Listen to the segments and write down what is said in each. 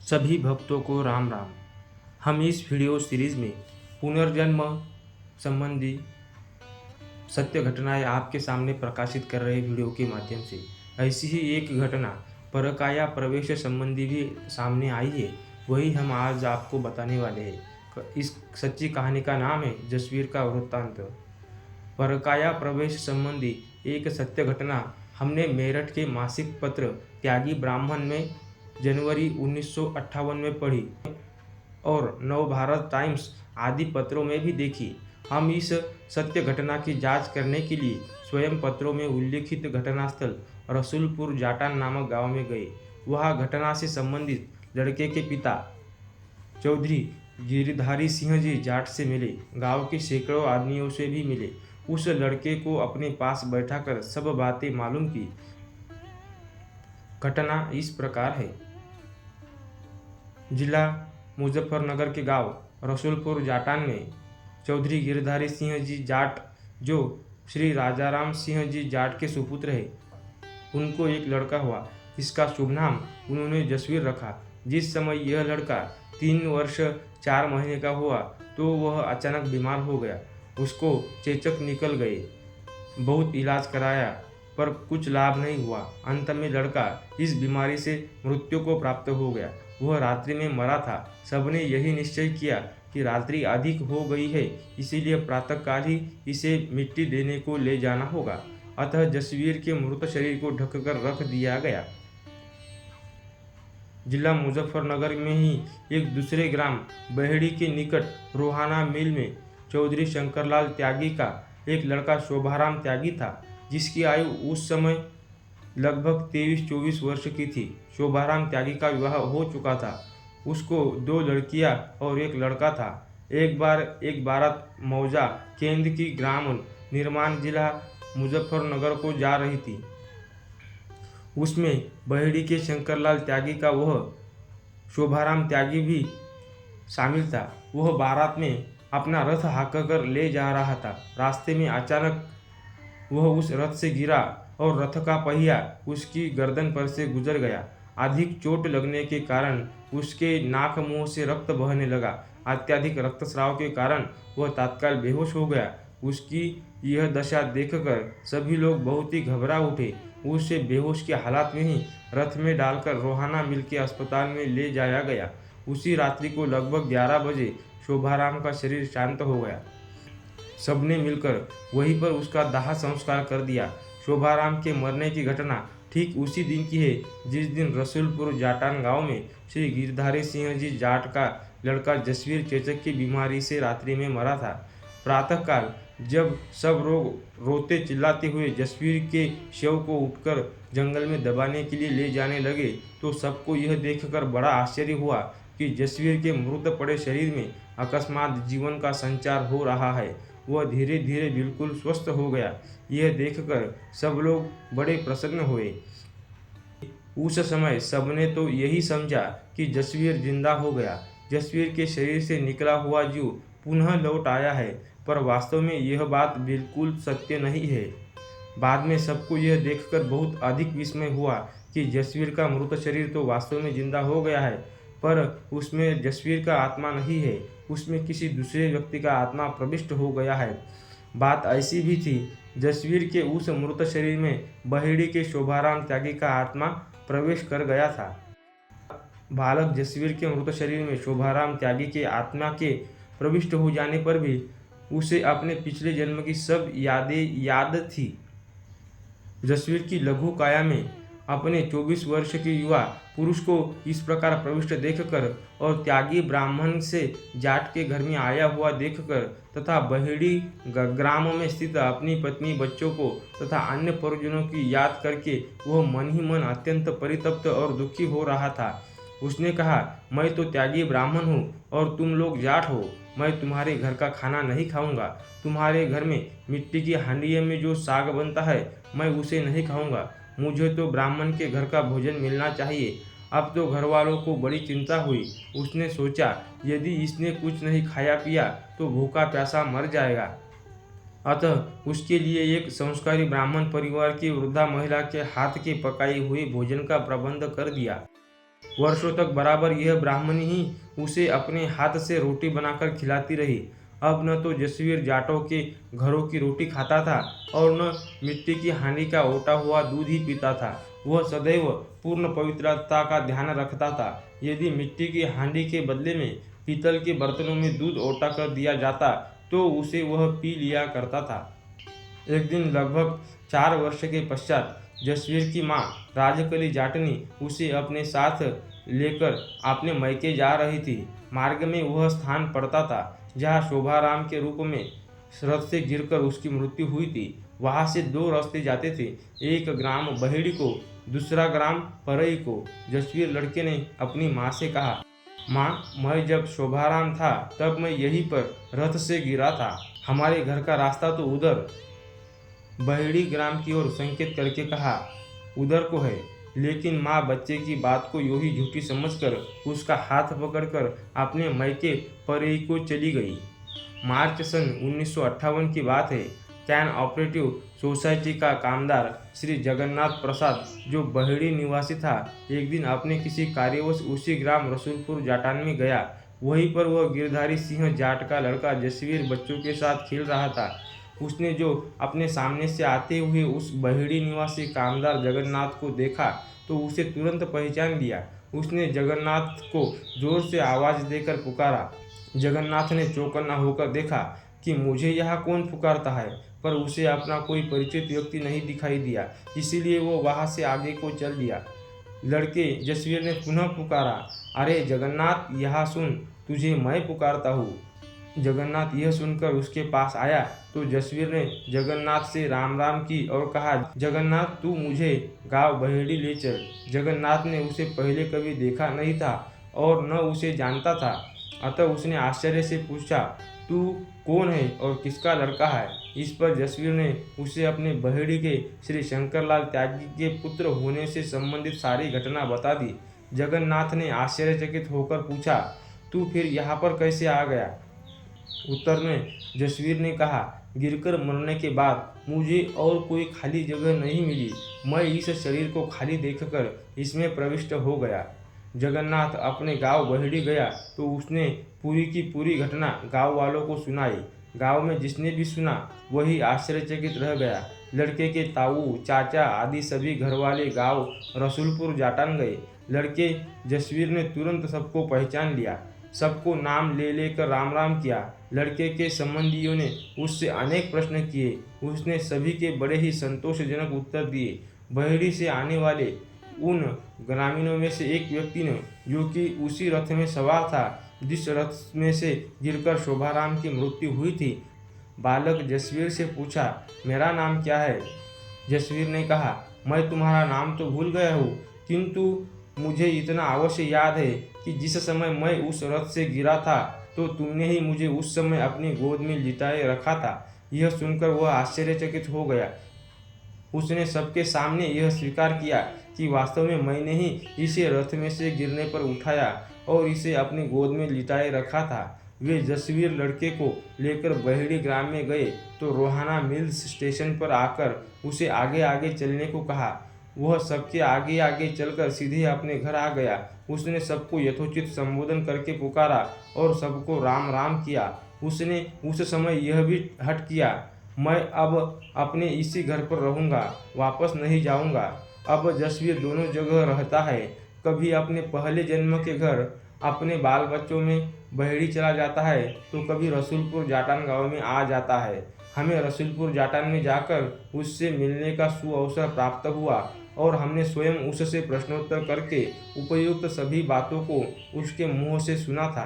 सभी भक्तों को राम राम। हम इस वीडियो सीरीज़ में पुनर्जन्म संबंधी सत्य घटनाएं आपके सामने प्रकाशित कर रहे वीडियो के माध्यम से ऐसी ही एक घटना परकाया प्रवेश संबंधी भी सामने आई है, वही हम आज आपको बताने वाले हैं। इस सच्ची कहानी का नाम है जसवीर का वृत्तांत। परकाया प्रवेश संबंधी एक सत्य घटना हमने मेरठ के मासिक पत्र त्यागी ब्राह्मण में जनवरी 1958 में पढ़ी और नवभारत टाइम्स आदि पत्रों में भी देखी। हम इस सत्य घटना की जांच करने के लिए स्वयं पत्रों में उल्लिखित घटनास्थल रसूलपुर जाटान नामक गांव में गए। वहां घटना से संबंधित लड़के के पिता चौधरी गिरधारी सिंह जी जाट से मिले, गांव के सैकड़ों आदमियों से भी मिले। उस लड़के को अपने पास बैठाकर सब बातें मालूम की। घटना इस प्रकार है। जिला मुजफ्फरनगर के गांव रसूलपुर जाटान में चौधरी गिरधारी सिंह जी जाट, जो श्री राजाराम सिंह जी जाट के सुपुत्र है, उनको एक लड़का हुआ। इसका शुभ नाम उन्होंने जसवीर रखा। जिस समय यह लड़का 3 वर्ष 4 महीने का हुआ तो वह अचानक बीमार हो गया। उसको चेचक निकल गए। बहुत इलाज कराया पर कुछ लाभ नहीं हुआ। अंत में लड़का इस बीमारी से मृत्यु को प्राप्त हो गया। वह रात्रि में मरा था। सबने यही निश्चय किया कि रात्रि अधिक हो गई है, इसीलिए प्रातःकाल ही इसे मिट्टी देने को ले जाना होगा। अतः जसवीर के मृत शरीर को ढककर रख दिया गया। जिला मुजफ्फरनगर में ही एक दूसरे ग्राम बहेड़ी के निकट रोहाना मिल में चौधरी शंकरलाल त्यागी का एक लड़का शोभाराम त्यागी था, जिसकी आयु उस समय लगभग 23-24 वर्ष की थी। शोभाराम त्यागी का विवाह हो चुका था। उसको 2 लड़कियां और एक लड़का था। एक बार एक बारात मौजा केंद्र की ग्राम निर्माण जिला मुजफ्फरनगर को जा रही थी। उसमें बहेड़ी के शंकरलाल त्यागी का वह शोभाराम त्यागी भी शामिल था। वह बारात में अपना रथ हाँककर ले जा रहा था। रास्ते में अचानक वह उस रथ से गिरा और रथ का पहिया उसकी गर्दन पर से गुजर गया। अधिक चोट लगने के कारण उसके नाक मुंह से रक्त बहने लगा। अत्यधिक रक्तस्राव के कारण वह तत्काल बेहोश हो गया। उसकी यह दशा देखकर सभी लोग बहुत ही घबरा उठे। उसे बेहोश की हालत में ही रथ में डालकर रोहाना मिल के अस्पताल में ले जाया गया। उसी रात्रि को लगभग 11 बजे शोभाराम का शरीर शांत हो गया। सबने मिलकर वहीं पर उसका दाह संस्कार कर दिया। शोभाराम के मरने की घटना ठीक उसी दिन की है जिस दिन रसूलपुर जाटान गांव में श्री गिरधारी सिंह जी जाट का लड़का जसवीर चेचक की बीमारी से रात्रि में मरा था। प्रातःकाल जब सब लोग रोते चिल्लाते हुए जसवीर के शव को उठकर जंगल में दबाने के लिए ले जाने लगे तो सबको यह देखकर बड़ा आश्चर्य हुआ कि जसवीर के मृत पड़े शरीर में अकस्मात जीवन का संचार हो रहा है। वह धीरे धीरे बिल्कुल स्वस्थ हो गया। यह देखकर सब लोग बड़े प्रसन्न हुए। उस समय सबने तो यही समझा कि जसवीर जिंदा हो गया। जसवीर के शरीर से निकला हुआ जीव पुनः लौट आया है, पर वास्तव में यह बात बिल्कुल सत्य नहीं है। बाद में सबको यह देखकर बहुत अधिक विस्मय हुआ कि जसवीर का मृत शरीर तो वास्तव में जिंदा हो गया है, पर उसमें जसवीर का आत्मा नहीं है, उसमें किसी दूसरे व्यक्ति का आत्मा प्रविष्ट हो गया है। बात ऐसी भी थी, जसवीर के उस मृत शरीर में बहेड़ी के शोभाराम त्यागी का आत्मा प्रवेश कर गया था। बालक जसवीर के मृत शरीर में शोभाराम त्यागी के आत्मा के प्रविष्ट हो जाने पर भी उसे अपने पिछले जन्म की सब यादें याद थी। जसवीर की लघु काया में अपने 24 वर्ष के युवा पुरुष को इस प्रकार प्रविष्ट देखकर और त्यागी ब्राह्मण से जाट के घर में आया हुआ देखकर तथा बहेड़ी ग्राम में स्थित अपनी पत्नी, बच्चों को तथा अन्य परिजनों की याद करके वह मन ही मन अत्यंत परितप्त और दुखी हो रहा था। उसने कहा, मैं तो त्यागी ब्राह्मण हूँ और तुम लोग जाट हो। मैं तुम्हारे घर का खाना नहीं खाऊंगा। तुम्हारे घर में मिट्टी की हांडियों में जो साग बनता है मैं उसे नहीं खाऊंगा। मुझे तो ब्राह्मण के घर का भोजन मिलना चाहिए। अब तो घर वालों को बड़ी चिंता हुई। उसने सोचा, यदि इसने कुछ नहीं खाया पिया तो भूखा प्यासा मर जाएगा। अतः उसके लिए एक संस्कारी ब्राह्मण परिवार की वृद्धा महिला के हाथ के पकाए हुए भोजन का प्रबंध कर दिया। वर्षों तक बराबर यह ब्राह्मणी ही उसे अपने हाथ से रोटी बनाकर खिलाती रही। अब न तो जसवीर जाटों के घरों की रोटी खाता था और न मिट्टी की हांडी का ओटा हुआ दूध ही पीता था। वह सदैव पूर्ण पवित्रता का ध्यान रखता था। यदि मिट्टी की हांडी के बदले में पीतल के बर्तनों में दूध ओटा कर दिया जाता तो उसे वह पी लिया करता था। एक दिन लगभग 4 वर्ष के पश्चात जसवीर की माँ राजकली जाटनी उसे अपने साथ लेकर अपने मैके जा रही थी। मार्ग में वह स्थान पड़ता था जहाँ शोभाराम के रूप में रथ से गिरकर उसकी मृत्यु हुई थी। वहाँ से 2 रास्ते जाते थे, एक ग्राम बहेड़ी को, दूसरा ग्राम परई को। जसवीर लड़के ने अपनी माँ से कहा, माँ, मैं जब शोभाराम था तब मैं यहीं पर रथ से गिरा था। हमारे घर का रास्ता तो उधर। बहेड़ी ग्राम की ओर संकेत करके कहा, उधर को है। लेकिन माँ बच्चे की बात को यूं ही झूठी समझकर उसका हाथ पकड़कर अपने मैके परई को चली गई। मार्च सन 1958 की बात है। कैन ऑपरेटिव सोसाइटी का कामदार श्री जगन्नाथ प्रसाद, जो बहेड़ी निवासी था, एक दिन अपने किसी कार्यवश उसी ग्राम रसूलपुर जाटान में गया। वहीं पर वह गिरधारी सिंह जाट का लड़का जसवीर बच्चों के साथ खेल रहा था। उसने जो अपने सामने से आते हुए उस बहेड़ी निवासी कामदार जगन्नाथ को देखा तो उसे तुरंत पहचान लिया। उसने जगन्नाथ को जोर से आवाज़ देकर पुकारा। जगन्नाथ ने चौकन्ना होकर देखा कि मुझे यहाँ कौन पुकारता है, पर उसे अपना कोई परिचित व्यक्ति नहीं दिखाई दिया, इसीलिए वो वहाँ से आगे को चल दिया। लड़के जसवीर ने पुनः पुकारा, अरे जगन्नाथ, यहाँ सुन, तुझे मैं पुकारता हूँ। जगन्नाथ यह सुनकर उसके पास आया तो जसवीर ने जगन्नाथ से राम राम की और कहा, जगन्नाथ, तू मुझे गांव बहेड़ी ले चल। जगन्नाथ ने उसे पहले कभी देखा नहीं था और न उसे जानता था, अतः उसने आश्चर्य से पूछा, तू कौन है और किसका लड़का है? इस पर जसवीर ने उसे अपने बहेड़ी के श्री शंकरलाल त्यागी के पुत्र होने से संबंधित सारी घटना बता दी। जगन्नाथ ने आश्चर्यचकित होकर पूछा, तू फिर यहाँ पर कैसे आ गया? उत्तर में जसवीर ने कहा, गिरकर मरने के बाद मुझे और कोई खाली जगह नहीं मिली। मैं इस शरीर को खाली देखकर इसमें प्रविष्ट हो गया। जगन्नाथ अपने गांव बहेड़ी गया तो उसने पूरी की पूरी घटना गांव वालों को सुनाई। गांव में जिसने भी सुना वही आश्चर्यचकित रह गया। लड़के के ताऊ, चाचा आदि सभी घरवाले गांव रसूलपुर जाटान गए। लड़के जसवीर ने तुरंत सबको पहचान लिया, सबको नाम ले लेकर राम राम किया। लड़के के संबंधियों ने उससे अनेक प्रश्न किए। उसने सभी के बड़े ही संतोषजनक उत्तर दिए। बहेड़ी से आने वाले उन ग्रामीणों में से एक व्यक्ति ने, जो कि उसी रथ में सवार था जिस रथ में से गिरकर शोभाराम की मृत्यु हुई थी, बालक जसवीर से पूछा, मेरा नाम क्या है? जसवीर ने कहा, मैं तुम्हारा नाम तो भूल गया हूँ, किंतु मुझे इतना अवश्य याद है कि जिस समय मैं उस रथ से गिरा था तो तुमने ही मुझे उस समय अपनी गोद में लिटाए रखा था। यह सुनकर वह आश्चर्यचकित हो गया। उसने सबके सामने यह स्वीकार किया कि वास्तव में मैंने ही इसे रथ में से गिरने पर उठाया और इसे अपनी गोद में लिटाए रखा था। वे जसवीर लड़के को लेकर बहेड़ी ग्राम में गए तो रोहाना मिल्स स्टेशन पर आकर उसे आगे आगे चलने को कहा। वह सबके आगे आगे चलकर सीधे अपने घर आ गया। उसने सबको यथोचित संबोधन करके पुकारा और सबको राम राम किया। उसने उस समय यह भी हठ किया, मैं अब अपने इसी घर पर रहूँगा, वापस नहीं जाऊँगा। अब जसवीर दोनों जगह रहता है, कभी अपने पहले जन्म के घर अपने बाल बच्चों में बहेड़ी चला जाता है तो कभी रसूलपुर जाटान गांव में आ जाता है। हमें रसूलपुर जाटान में जाकर उससे मिलने का सुअवसर प्राप्त हुआ और हमने स्वयं उससे प्रश्नोत्तर करके उपयुक्त सभी बातों को उसके मुँह से सुना था।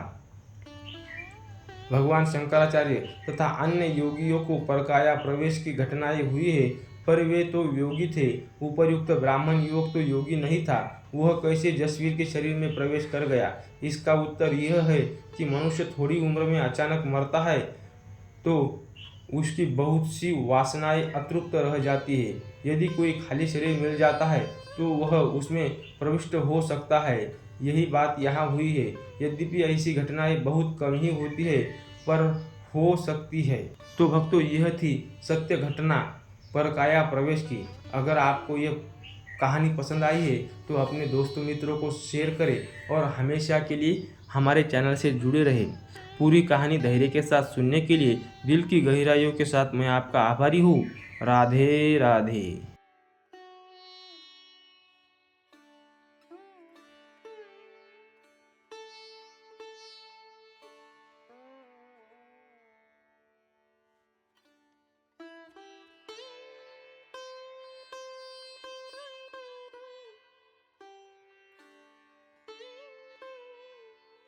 भगवान शंकराचार्य तथा अन्य योगियों को परकाया प्रवेश की घटनाएं हुई है, पर वे तो योगी थे। उपर्युक्त ब्राह्मण युवक तो योगी नहीं था, वह कैसे जसवीर के शरीर में प्रवेश कर गया? इसका उत्तर यह है कि मनुष्य थोड़ी उम्र में अचानक मरता है तो उसकी बहुत सी वासनाएं अतृप्त रह जाती है। यदि कोई खाली शरीर मिल जाता है तो वह उसमें प्रविष्ट हो सकता है। यही बात यहाँ हुई है। यद्यपि ऐसी घटनाएं बहुत कम ही होती है, पर हो सकती है। तो भक्तों, यह थी सत्य घटना परकाया प्रवेश की। अगर आपको यह कहानी पसंद आई है तो अपने दोस्तों मित्रों को शेयर करें और हमेशा के लिए हमारे चैनल से जुड़े रहें। पूरी कहानी धैर्य के साथ सुनने के लिए दिल की गहराइयों के साथ मैं आपका आभारी हूँ। राधे राधे।